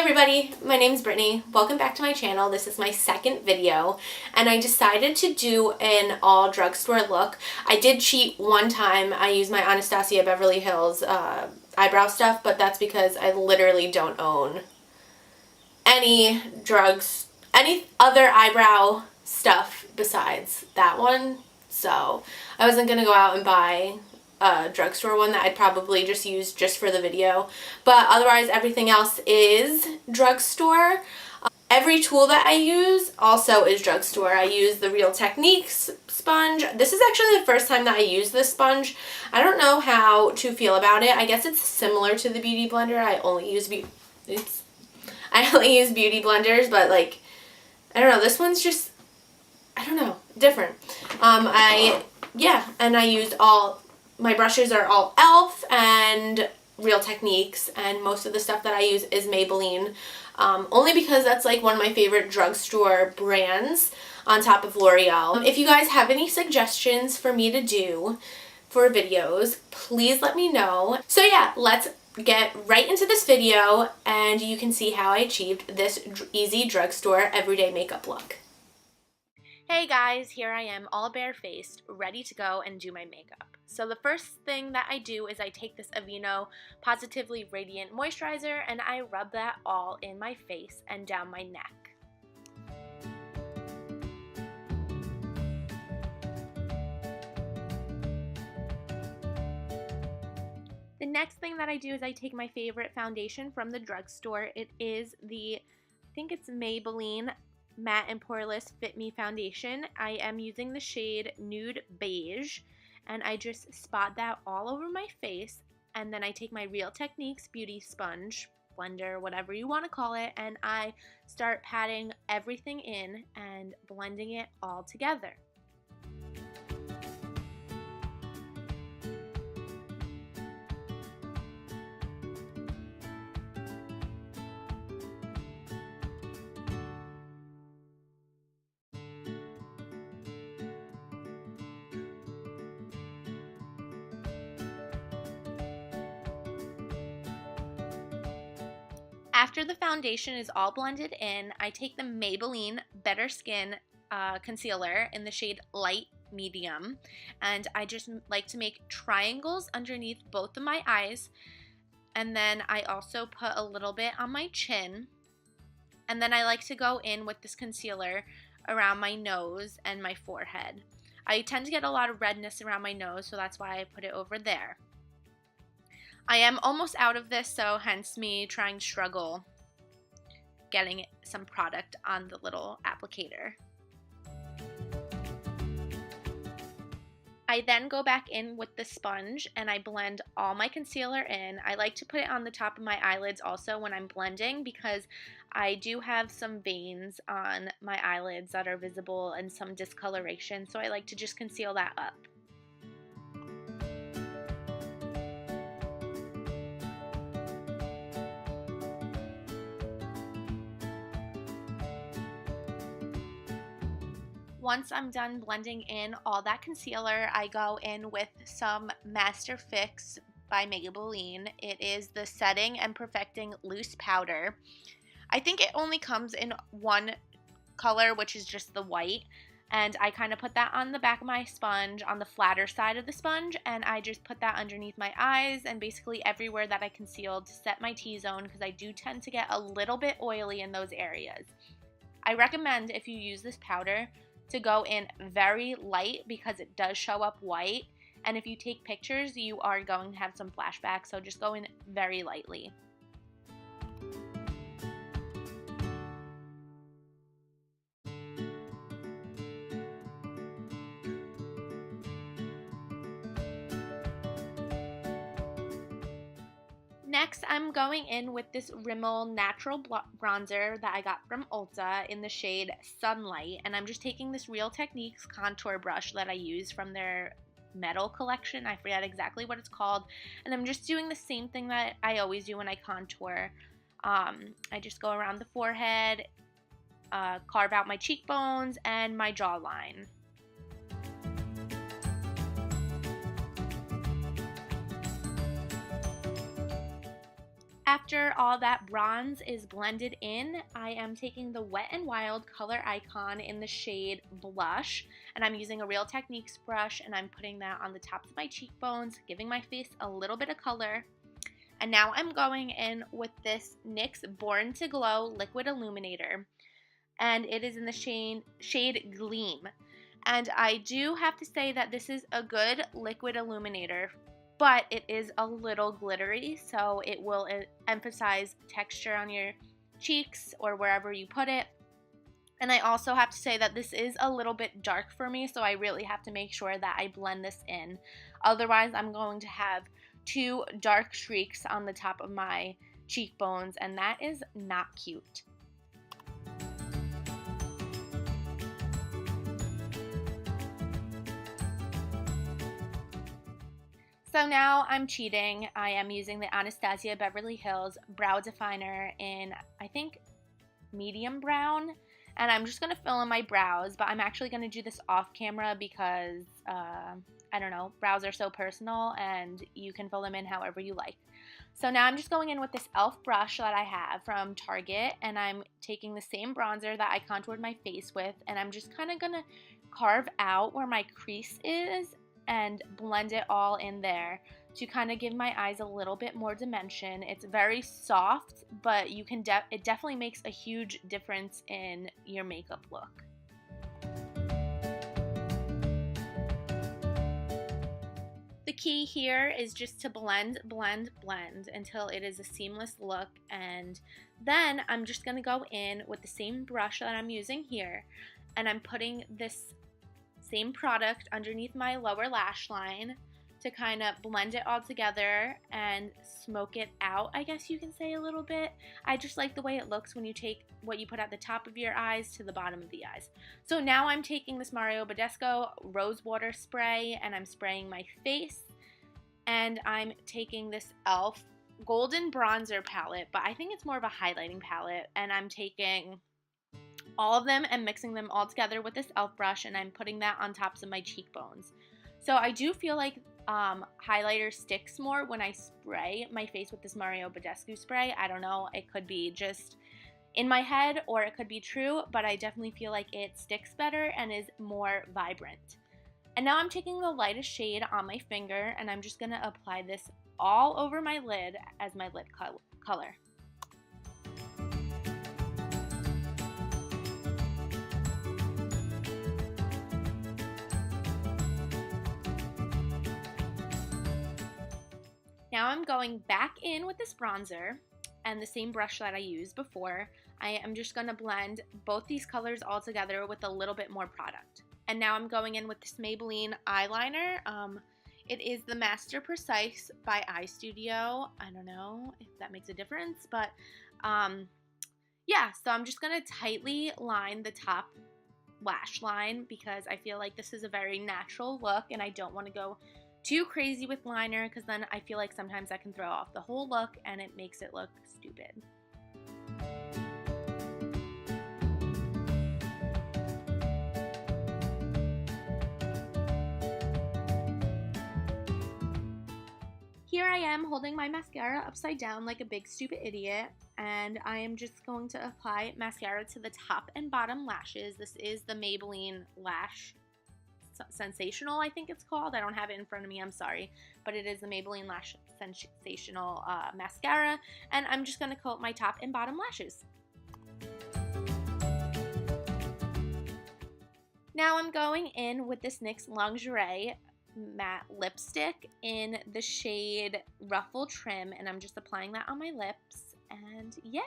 everybody, my name's Brittany. Welcome back to my channel. This is my second video and I decided to do an all drugstore look. I did cheat one time. I used my Anastasia Beverly Hills eyebrow stuff, but that's because I literally don't own any other eyebrow stuff besides that one. So I wasn't going to go out and buy a drugstore one that I'd probably just use just for the video, but otherwise everything else is drugstore. Every tool that I use also is drugstore. I use the Real Techniques sponge. This is actually the first time that I use this sponge. I don't know how to feel about it. I guess it's similar to the Beauty Blender. I only use beauty blenders, but like, I don't know, this one's just, I don't know, different. And I used my brushes are all e.l.f. and Real Techniques, and most of the stuff that I use is Maybelline, only because that's like one of my favorite drugstore brands on top of L'Oreal. If you guys have any suggestions for me to do for videos, please let me know. So yeah, let's get right into this video and you can see how I achieved this easy drugstore everyday makeup look. Hey guys, here I am all barefaced, ready to go and do my makeup. So the first thing that I do is I take this Aveeno Positively Radiant Moisturizer and I rub that all in my face and down my neck. The next thing that I do is I take my favorite foundation from the drugstore. It is I think it's Maybelline Matte and Poreless Fit Me Foundation. I am using the shade Nude Beige, and I just spot that all over my face, and then I take my Real Techniques beauty sponge, blender, whatever you want to call it, and I start patting everything in and blending it all together. After the foundation is all blended in, I take the Maybelline Better Skin concealer in the shade Light Medium, and I just like to make triangles underneath both of my eyes, and then I also put a little bit on my chin, and then I like to go in with this concealer around my nose and my forehead. I tend to get a lot of redness around my nose, so that's why I put it over there. I am almost out of this, so hence me trying to struggle getting some product on the little applicator. I then go back in with the sponge and I blend all my concealer in. I like to put it on the top of my eyelids also when I'm blending because I do have some veins on my eyelids that are visible and some discoloration, so I like to just conceal that up. Once I'm done blending in all that concealer, I go in with some Master Fix by Maybelline. It is the Setting and Perfecting Loose Powder. I think it only comes in one color, which is just the white. And I kind of put that on the back of my sponge, on the flatter side of the sponge, and I just put that underneath my eyes and basically everywhere that I concealed to set my T-zone because I do tend to get a little bit oily in those areas. I recommend, if you use this powder, to go in very light because it does show up white, and if you take pictures you are going to have some flashbacks, so just go in very lightly. Next, I'm going in with this Rimmel Natural Bronzer that I got from Ulta in the shade Sunlight, and I'm just taking this Real Techniques contour brush that I use from their metal collection. I forget exactly what it's called, and I'm just doing the same thing that I always do when I contour. I just go around the forehead, carve out my cheekbones and my jawline. after all that bronze is blended in, I am taking the Wet n Wild Color Icon in the shade Blush, and I'm using a Real Techniques brush, and I'm putting that on the tops of my cheekbones, giving my face a little bit of color. And now I'm going in with this NYX Born to Glow Liquid Illuminator, and it is in the shade Gleam. And I do have to say that this is a good liquid illuminator, but it is a little glittery, so it will emphasize texture on your cheeks or wherever you put it. And I also have to say that this is a little bit dark for me, so I really have to make sure that I blend this in. Otherwise, I'm going to have two dark streaks on the top of my cheekbones, and that is not cute. So now I'm cheating. I am using the Anastasia Beverly Hills Brow Definer in, I think, medium brown. And I'm just going to fill in my brows, but I'm actually going to do this off camera because, I don't know, brows are so personal and you can fill them in however you like. So now I'm just going in with this e.l.f. brush that I have from Target, and I'm taking the same bronzer that I contoured my face with, and I'm just kind of going to carve out where my crease is and blend it all in there to kind of give my eyes a little bit more dimension. It's very soft, but you can it definitely makes a huge difference in your makeup look. The key here is just to blend, blend, blend until it is a seamless look, and then I'm just going to go in with the same brush that I'm using here, and I'm putting this same product underneath my lower lash line to kind of blend it all together and smoke it out, I guess you can say, a little bit. I just like the way it looks when you take what you put at the top of your eyes to the bottom of the eyes. So now I'm taking this Mario Badescu Rose Water Spray and I'm spraying my face, and I'm taking this e.l.f. Golden Bronzer palette, but I think it's more of a highlighting palette, and I'm taking all of them and mixing them all together with this e.l.f. brush, and I'm putting that on tops of my cheekbones. So I do feel like highlighter sticks more when I spray my face with this Mario Badescu spray. I don't know, it could be just in my head or it could be true, but I definitely feel like it sticks better and is more vibrant. And now I'm taking the lightest shade on my finger, and I'm just going to apply this all over my lid as my lid color. Now I'm going back in with this bronzer and the same brush that I used before. I am just going to blend both these colors all together with a little bit more product. And now I'm going in with this Maybelline eyeliner. It is the Master Precise by Eye Studio. I don't know if that makes a difference, but yeah, so I'm just going to tightly line the top lash line because I feel like this is a very natural look and I don't want to go too crazy with liner because then I feel like sometimes that can throw off the whole look and it makes it look stupid. Here I am holding my mascara upside down like a big stupid idiot, and I am just going to apply mascara to the top and bottom lashes. This is the Maybelline Lash Sensational, I think it's called. I don't have it in front of me, I'm sorry, but it is the Maybelline Lash Sensational mascara, and I'm just going to coat my top and bottom lashes. Now I'm going in with this NYX Lingerie matte lipstick in the shade Ruffle Trim, and I'm just applying that on my lips, and yeah.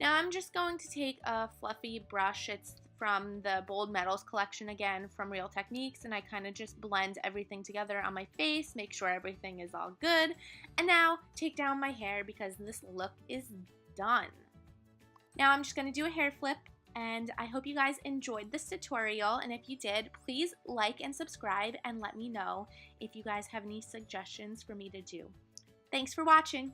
Now I'm just going to take a fluffy brush. It's from the Bold Metals collection again from Real Techniques, and I kind of just blend everything together on my face, make sure everything is all good, and now take down my hair because this look is done. Now I'm just going to do a hair flip And I hope you guys enjoyed this tutorial, and if you did, please like and subscribe and let me know if you guys have any suggestions for me to do. Thanks for watching!